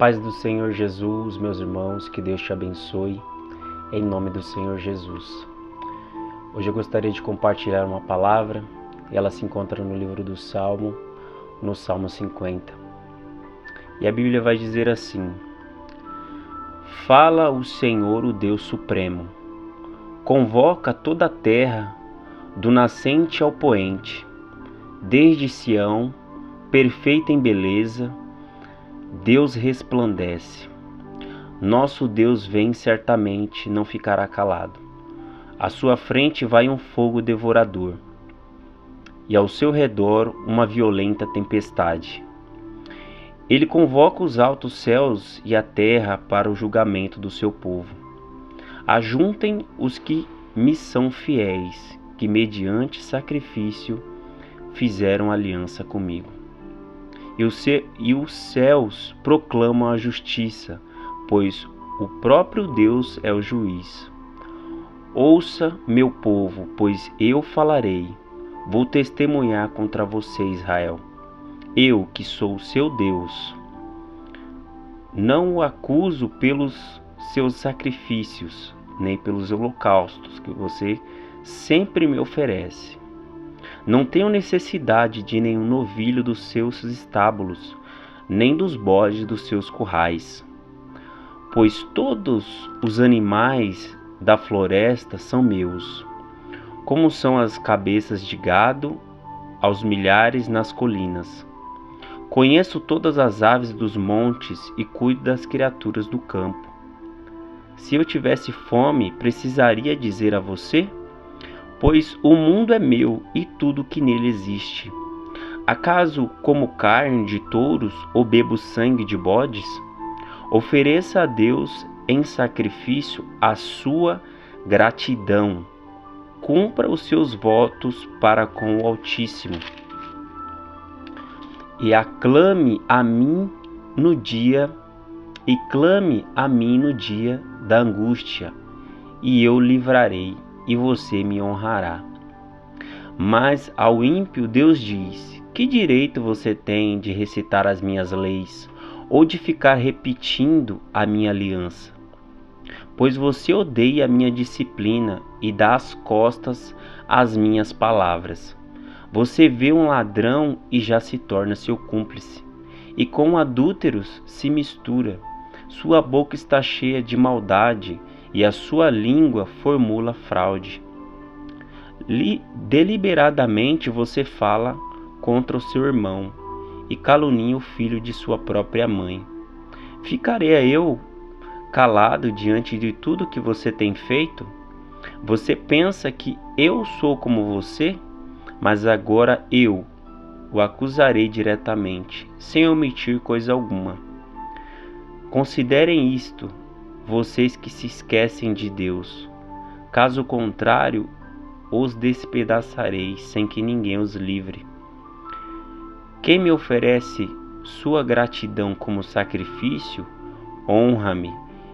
paz do Senhor Jesus, meus irmãos, que Deus te abençoe, em nome do Senhor Jesus. Hoje eu gostaria de compartilhar uma palavra, e ela se encontra no livro do Salmo, no Salmo 50. E a Bíblia vai dizer assim: Fala o Senhor, o Deus Supremo, convoca toda a terra, do nascente ao poente, desde Sião, perfeita em beleza, Deus resplandece. Nosso Deus vem certamente, não ficará calado. À sua frente vai um fogo devorador, e ao seu redor uma violenta tempestade. Ele convoca os altos céus e a terra para o julgamento do seu povo. Ajuntem os que me são fiéis, que mediante sacrifício fizeram aliança comigo. E os céus proclamam a justiça, pois o próprio Deus é o juiz. Ouça, meu povo, pois eu falarei. Vou testemunhar contra você, Israel. Eu, que sou o seu Deus, não o acuso pelos seus sacrifícios, nem pelos holocaustos que você sempre me oferece. Não tenho necessidade de nenhum novilho dos seus estábulos, nem dos bodes dos seus currais, pois todos os animais da floresta são meus, como são as cabeças de gado aos milhares nas colinas. Conheço todas as aves dos montes e cuido das criaturas do campo. Se eu tivesse fome, precisaria dizer a você? Pois o mundo é meu e tudo que nele existe. Acaso como carne de touros ou bebo sangue de bodes? Ofereça a Deus em sacrifício a sua gratidão. Cumpra os seus votos para com o Altíssimo. E clame a mim no dia da angústia, e eu livrarei, e você me honrará. Mas ao ímpio Deus diz: que direito você tem de recitar as minhas leis, ou de ficar repetindo a minha aliança? Pois você odeia a minha disciplina e dá as costas às minhas palavras. Você vê um ladrão e já se torna seu cúmplice, e com adúlteros se mistura. Sua boca está cheia de maldade, e a sua língua formula fraude. Deliberadamente você fala contra o seu irmão, e calunia o filho de sua própria mãe. Ficarei eu calado diante de tudo que você tem feito? Você pensa que eu sou como você? Mas agora eu o acusarei diretamente, sem omitir coisa alguma. Considerem isto, vocês que se esquecem de Deus. Caso contrário, os despedaçarei sem que ninguém os livre. Quem me oferece sua gratidão como sacrifício, honra-me,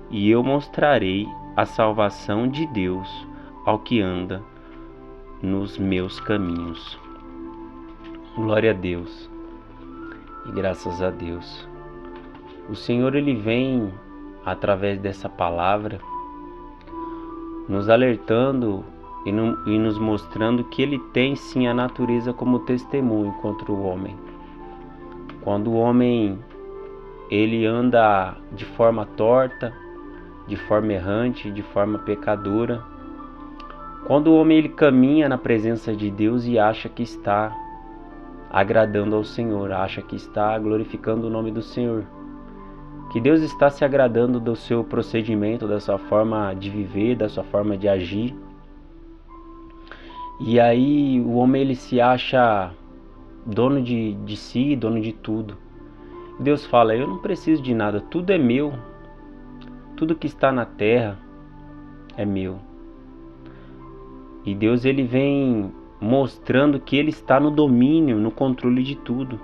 e eu mostrarei a salvação de Deus ao que anda nos meus caminhos. Glória a Deus e graças a Deus. O Senhor, Ele vem através dessa palavra nos alertando e nos mostrando que Ele tem sim a natureza como testemunho contra o homem. Quando o homem ele anda de forma torta, de forma errante, de forma pecadora, quando o homem ele caminha na presença de Deus e acha que está agradando ao Senhor, acha que está glorificando o nome do Senhor, que Deus está se agradando do seu procedimento, da sua forma de viver, da sua forma de agir. E aí o homem ele se acha dono de si, dono de tudo. Deus fala: eu não preciso de nada, tudo é meu, tudo que está na terra é meu. E Deus ele vem mostrando que Ele está no domínio, no controle de tudo.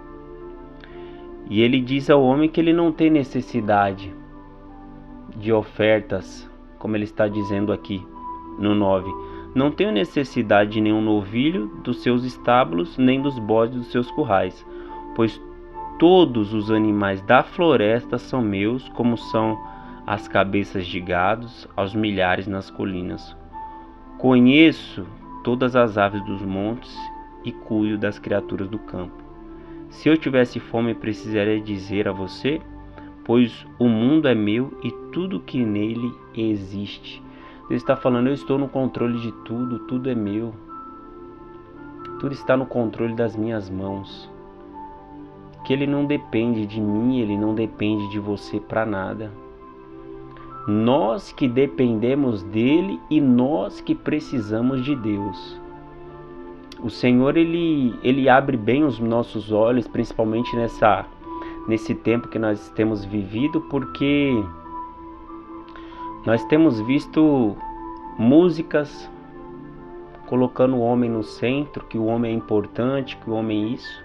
E Ele diz ao homem que ele não tem necessidade de ofertas, como Ele está dizendo aqui no 9. Não tenho necessidade de nenhum novilho dos seus estábulos, nem dos bodes dos seus currais, pois todos os animais da floresta são meus, como são as cabeças de gados aos milhares nas colinas. Conheço todas as aves dos montes e cuido das criaturas do campo. Se eu tivesse fome, precisaria dizer a você, pois o mundo é meu e tudo que nele existe. Deus está falando, eu estou no controle de tudo, tudo é meu. Tudo está no controle das minhas mãos. Que Ele não depende de mim, Ele não depende de você para nada. Nós que dependemos dEle e nós que precisamos de Deus. O Senhor, Ele abre bem os nossos olhos, principalmente nesse tempo que nós temos vivido, porque nós temos visto músicas colocando o homem no centro, que o homem é importante, que o homem é isso.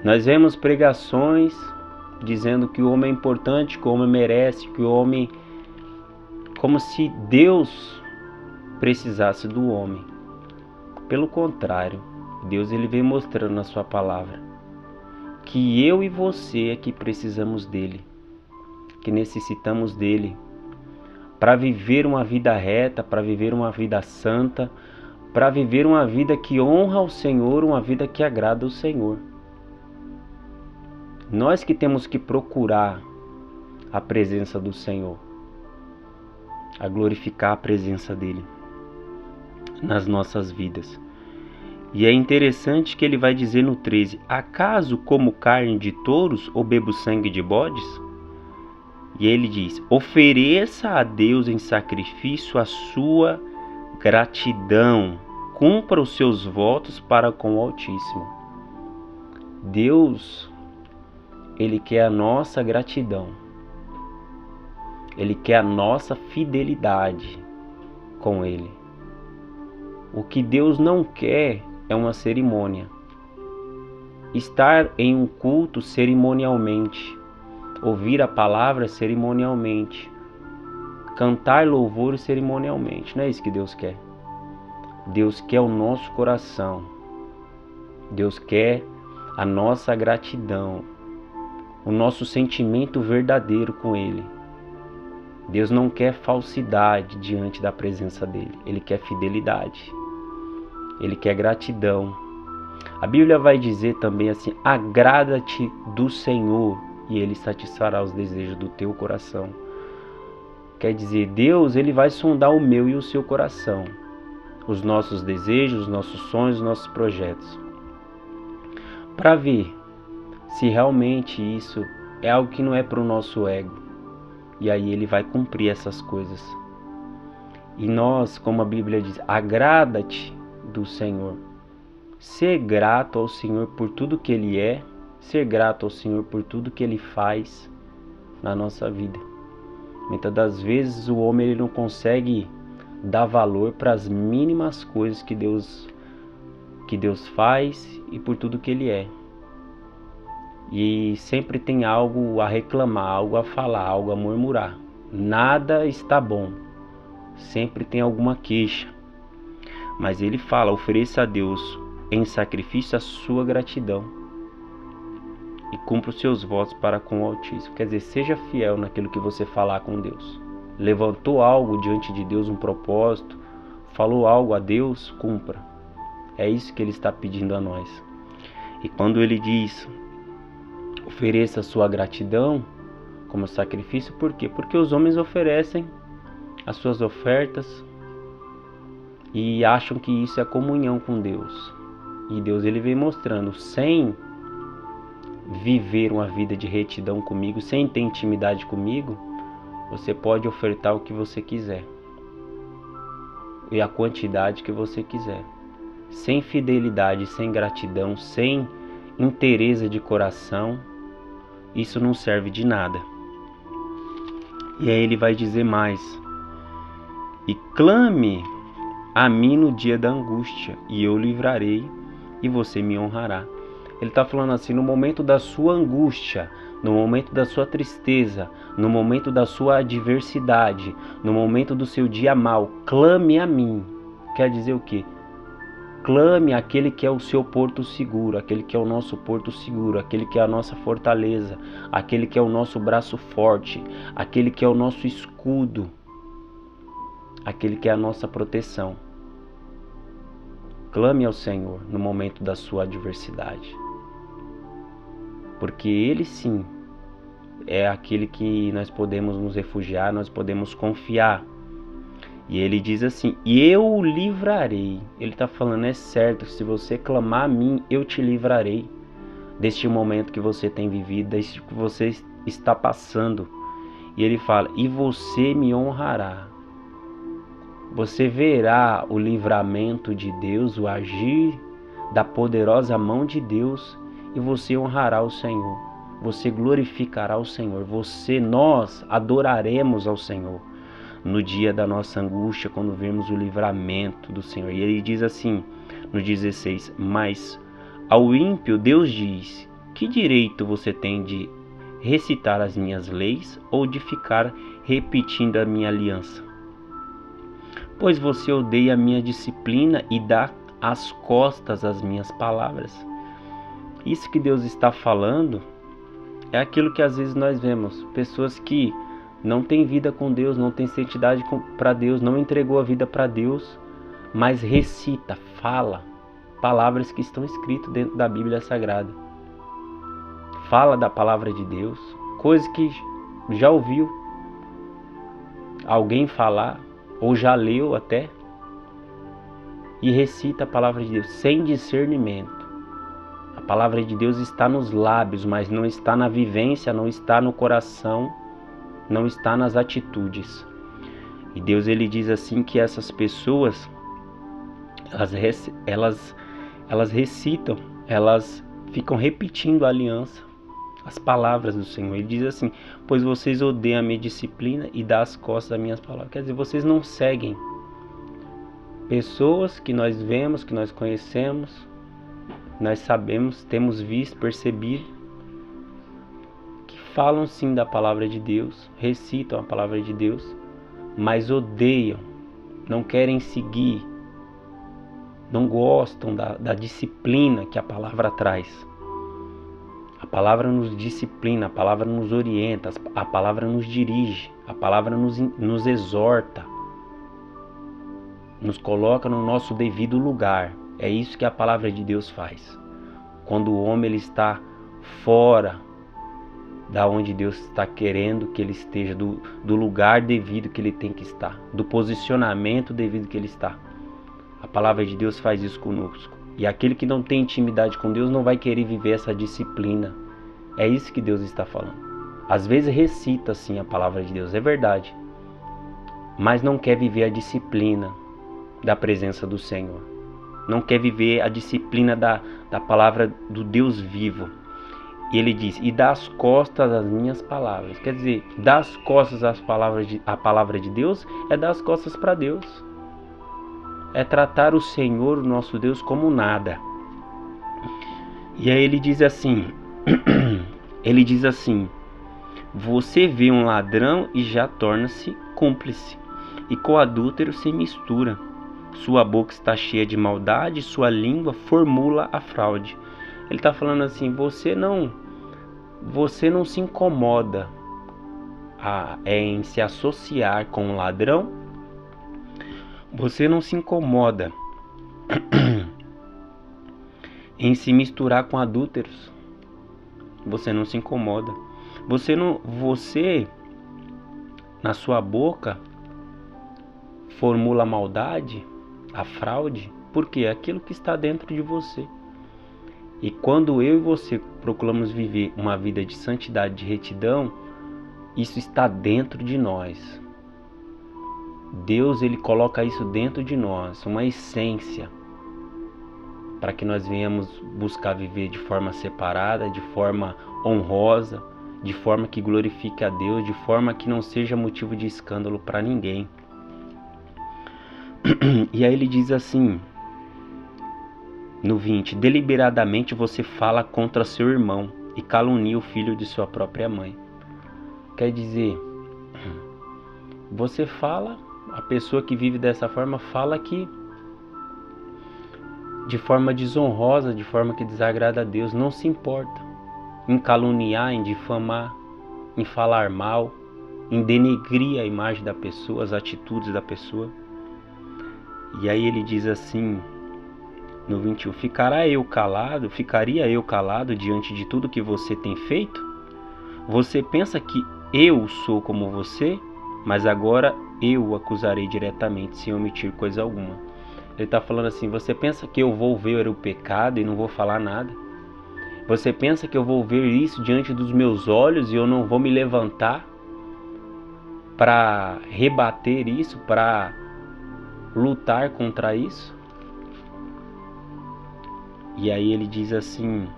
Nós vemos pregações dizendo que o homem é importante, que o homem merece, que o homem... como se Deus precisasse do homem. Pelo contrário, Deus ele vem mostrando na sua palavra que eu e você é que precisamos dele, que necessitamos dele para viver uma vida reta, para viver uma vida santa, para viver uma vida que honra ao Senhor, uma vida que agrada ao Senhor. Nós que temos que procurar a presença do Senhor, a glorificar a presença dele nas nossas vidas. E é interessante que ele vai dizer no 13: acaso como carne de touros ou bebo sangue de bodes? E ele diz: ofereça a Deus em sacrifício a sua gratidão, cumpra os seus votos para com o Altíssimo. Deus, ele quer a nossa gratidão. Ele quer a nossa fidelidade com ele. O que Deus não quer é uma cerimônia. Estar em um culto cerimonialmente, ouvir a palavra cerimonialmente, cantar louvores cerimonialmente. Não é isso que Deus quer. Deus quer o nosso coração. Deus quer a nossa gratidão, o nosso sentimento verdadeiro com Ele. Deus não quer falsidade diante da presença dEle. Ele quer fidelidade. Ele quer gratidão. A Bíblia vai dizer também assim: agrada-te do Senhor e Ele satisfará os desejos do teu coração. Quer dizer, Deus ele vai sondar o meu e o seu coração, os nossos desejos, os nossos sonhos, os nossos projetos, para ver se realmente isso é algo que não é para o nosso ego. E aí ele vai cumprir essas coisas. E nós, como a Bíblia diz, agrada-te do Senhor. Ser grato ao Senhor por tudo que Ele é, ser grato ao Senhor por tudo que Ele faz na nossa vida. Muitas das vezes o homem ele não consegue dar valor para as mínimas coisas que Deus faz e por tudo que Ele é. E sempre tem algo a reclamar, algo a falar, algo a murmurar. Nada está bom. Sempre tem alguma queixa. Mas ele fala: ofereça a Deus em sacrifício a sua gratidão e cumpra os seus votos para com o Altíssimo. Quer dizer, seja fiel naquilo que você falar com Deus. Levantou algo diante de Deus, um propósito, falou algo a Deus, cumpra. É isso que ele está pedindo a nós. E quando ele diz: ofereça a sua gratidão como sacrifício, por quê? Porque os homens oferecem as suas ofertas e acham que isso é comunhão com Deus. E Deus ele vem mostrando, sem viver uma vida de retidão comigo, sem ter intimidade comigo, você pode ofertar o que você quiser e a quantidade que você quiser. Sem fidelidade, sem gratidão, sem inteireza de coração, isso não serve de nada. E aí ele vai dizer mais: e clame a mim no dia da angústia, e eu livrarei, e você me honrará. Ele está falando assim, no momento da sua angústia, no momento da sua tristeza, no momento da sua adversidade, no momento do seu dia mal, clame a mim. Quer dizer o quê? clame aquele que é o seu porto seguro, aquele que é o nosso porto seguro, aquele que é a nossa fortaleza, aquele que é o nosso braço forte, aquele que é o nosso escudo, aquele que é a nossa proteção. Clame ao Senhor no momento da sua adversidade, porque Ele sim é aquele que nós podemos nos refugiar, nós podemos confiar. E Ele diz assim, e eu o livrarei. Ele está falando, é certo, se você clamar a mim, eu te livrarei deste momento que você tem vivido, deste que você está passando. E Ele fala, e você me honrará. Você verá o livramento de Deus, o agir da poderosa mão de Deus, e você honrará o Senhor. Você glorificará o Senhor. Nós adoraremos ao Senhor no dia da nossa angústia, quando vemos o livramento do Senhor. E Ele diz assim, no 16, mas ao ímpio Deus diz, que direito você tem de recitar as minhas leis ou de ficar repetindo a minha aliança? Pois você odeia a minha disciplina e dá as costas às minhas palavras. Isso que Deus está falando é aquilo que às vezes nós vemos. Pessoas que não têm vida com Deus, não têm santidade para Deus, não entregou a vida para Deus, mas recita, fala palavras que estão escritas dentro da Bíblia Sagrada. Fala da palavra de Deus, coisa que já ouviu alguém falar, ou já leu até, e recita a palavra de Deus sem discernimento. A palavra de Deus está nos lábios, mas não está na vivência, não está no coração, não está nas atitudes. E Deus, Ele diz assim que essas pessoas, elas recitam, elas ficam repetindo a aliança, as palavras do Senhor. Ele diz assim, pois vocês odeiam a minha disciplina e dão as costas às minhas palavras. Quer dizer, vocês não seguem pessoas que nós vemos, que nós conhecemos, nós sabemos, temos visto, percebido, que falam sim da palavra de Deus, recitam a palavra de Deus, mas odeiam, não querem seguir, não gostam da disciplina que a palavra traz. A palavra nos disciplina, a palavra nos orienta, a palavra nos dirige, a palavra nos exorta, nos coloca no nosso devido lugar. É isso que a palavra de Deus faz. Quando o homem ele está fora da onde Deus está querendo que ele esteja, do lugar devido que ele tem que estar, do posicionamento devido que ele está. A palavra de Deus faz isso conosco. E aquele que não tem intimidade com Deus não vai querer viver essa disciplina. É isso que Deus está falando. Às vezes recita sim a palavra de Deus, é verdade, mas não quer viver a disciplina da presença do Senhor. Não quer viver a disciplina da palavra do Deus vivo. E Ele diz, e dá as costas às minhas palavras. Quer dizer, dar as costas às palavras a palavra de Deus é dar as costas para Deus. É tratar o Senhor, o nosso Deus, como nada. E aí Ele diz assim, você vê um ladrão e já torna-se cúmplice, e com o adúltero se mistura. Sua boca está cheia de maldade, sua língua formula a fraude. Ele está falando assim, você não se incomoda em se associar com um ladrão, você não se incomoda em se misturar com adúlteros, você não se incomoda, você na sua boca formula a maldade, a fraude, porque é aquilo que está dentro de você. E quando eu e você procuramos viver uma vida de santidade, de retidão, isso está dentro de nós. Deus, Ele coloca isso dentro de nós, uma essência, para que nós venhamos buscar viver de forma separada, de forma honrosa, de forma que glorifique a Deus, de forma que não seja motivo de escândalo para ninguém. E aí ele diz assim, no 20, deliberadamente você fala contra seu irmão e calunia o filho de sua própria mãe. Quer dizer, você fala, a pessoa que vive dessa forma fala que de forma desonrosa, de forma que desagrada a Deus, não se importa em caluniar, em difamar, em falar mal, em denegrir a imagem da pessoa, as atitudes da pessoa. E aí ele diz assim, no 21, ficaria eu calado diante de tudo que você tem feito? Você pensa que eu sou como você, mas agora eu o acusarei diretamente sem omitir coisa alguma. Ele está falando assim, você pensa que eu vou ver o pecado e não vou falar nada? Você pensa que eu vou ver isso diante dos meus olhos e eu não vou me levantar para rebater isso, para lutar contra isso? E aí ele diz assim,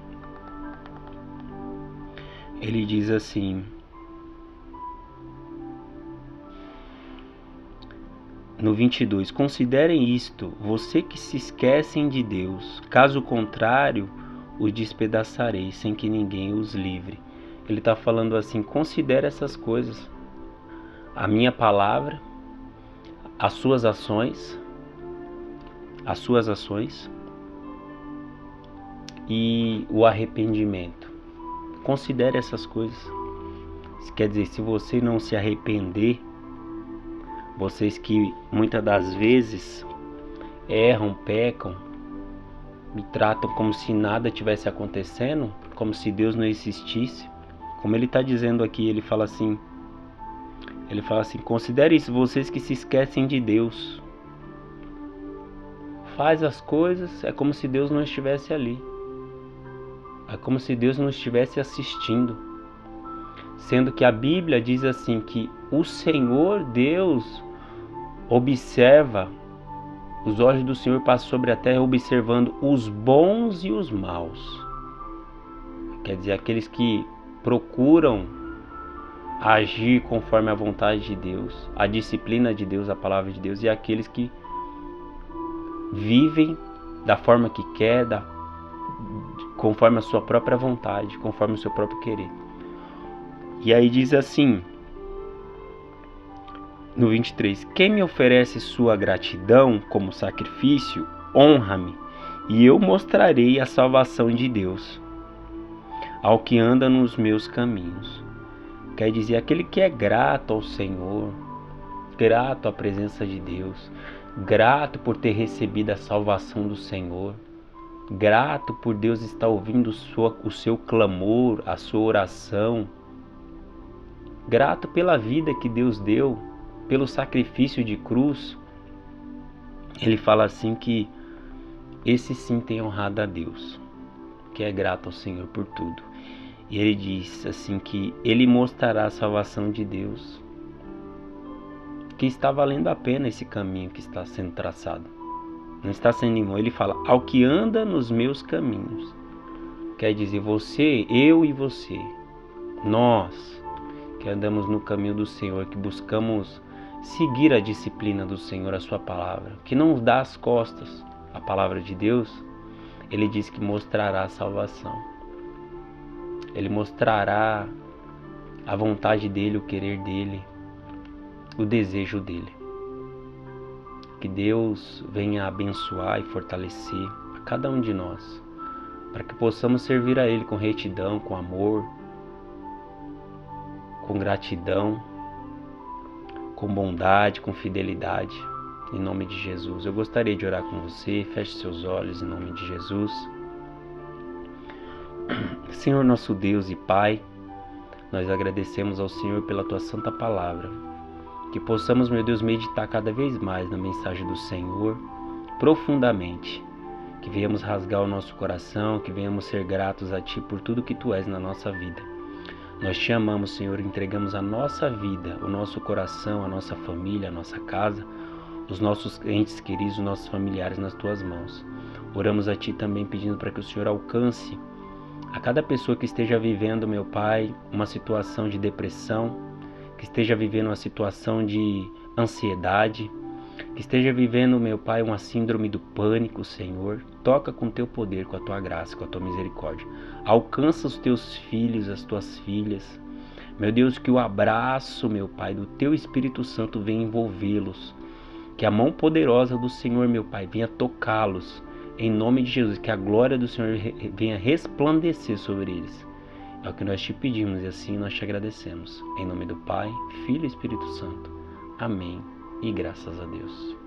no 22, considerem isto, você que se esquecem de Deus, caso contrário, os despedaçarei, sem que ninguém os livre. Ele está falando assim, considere essas coisas, a minha palavra, as suas ações e o arrependimento. Considere essas coisas. Isso quer dizer, se você não se arrepender, vocês que muitas das vezes erram, pecam, me tratam como se nada tivesse acontecendo, como se Deus não existisse. Como ele está dizendo aqui, ele fala assim, considere isso, vocês que se esquecem de Deus. Faz as coisas, é como se Deus não estivesse ali. É como se Deus não estivesse assistindo. Sendo que a Bíblia diz assim que o Senhor Deus observa, os olhos do Senhor passam sobre a terra observando os bons e os maus. Quer dizer, aqueles que procuram agir conforme a vontade de Deus, a disciplina de Deus, a palavra de Deus, e aqueles que vivem da forma que quer, conforme a sua própria vontade, conforme o seu próprio querer. E aí diz assim, no 23, quem me oferece sua gratidão como sacrifício, honra-me, e eu mostrarei a salvação de Deus ao que anda nos meus caminhos. Quer dizer, aquele que é grato ao Senhor, grato à presença de Deus, grato por ter recebido a salvação do Senhor, grato por Deus estar ouvindo o seu clamor, a sua oração, grato pela vida que Deus deu, pelo sacrifício de cruz. Ele fala assim que esse sim tem honrado a Deus, que é grato ao Senhor por tudo. E ele diz assim que ele mostrará a salvação de Deus, que está valendo a pena esse caminho que está sendo traçado. Não está sendo em vão. Ele fala, ao que anda nos meus caminhos. Quer dizer, você, eu e você, nós que andamos no caminho do Senhor, que buscamos seguir a disciplina do Senhor, a sua palavra, que não dá as costas à palavra de Deus, ele diz que mostrará a salvação. Ele mostrará a vontade dele, o querer dele, o desejo dele. Que Deus venha abençoar e fortalecer a cada um de nós, para que possamos servir a Ele com retidão, com amor, com gratidão, com bondade, com fidelidade, em nome de Jesus. Eu gostaria de orar com você, feche seus olhos em nome de Jesus. Senhor nosso Deus e Pai, nós agradecemos ao Senhor pela Tua santa palavra, que possamos, meu Deus, meditar cada vez mais na mensagem do Senhor, profundamente, que venhamos rasgar o nosso coração, que venhamos ser gratos a Ti por tudo que Tu és na nossa vida. Nós Te amamos, Senhor, entregamos a nossa vida, o nosso coração, a nossa família, a nossa casa, os nossos entes queridos, os nossos familiares nas Tuas mãos. Oramos a Ti também pedindo para que o Senhor alcance a cada pessoa que esteja vivendo, meu Pai, uma situação de depressão, que esteja vivendo uma situação de ansiedade, que esteja vivendo, meu Pai, uma síndrome do pânico, Senhor. Toca com Teu poder, com a Tua graça, com a Tua misericórdia. Alcança os Teus filhos, as Tuas filhas. Meu Deus, que o abraço, meu Pai, do Teu Espírito Santo venha envolvê-los. Que a mão poderosa do Senhor, meu Pai, venha tocá-los, Em nome de Jesus, que a glória do Senhor venha resplandecer sobre eles. É o que nós te pedimos e assim nós te agradecemos. Em nome do Pai, Filho e Espírito Santo. Amém. E graças a Deus.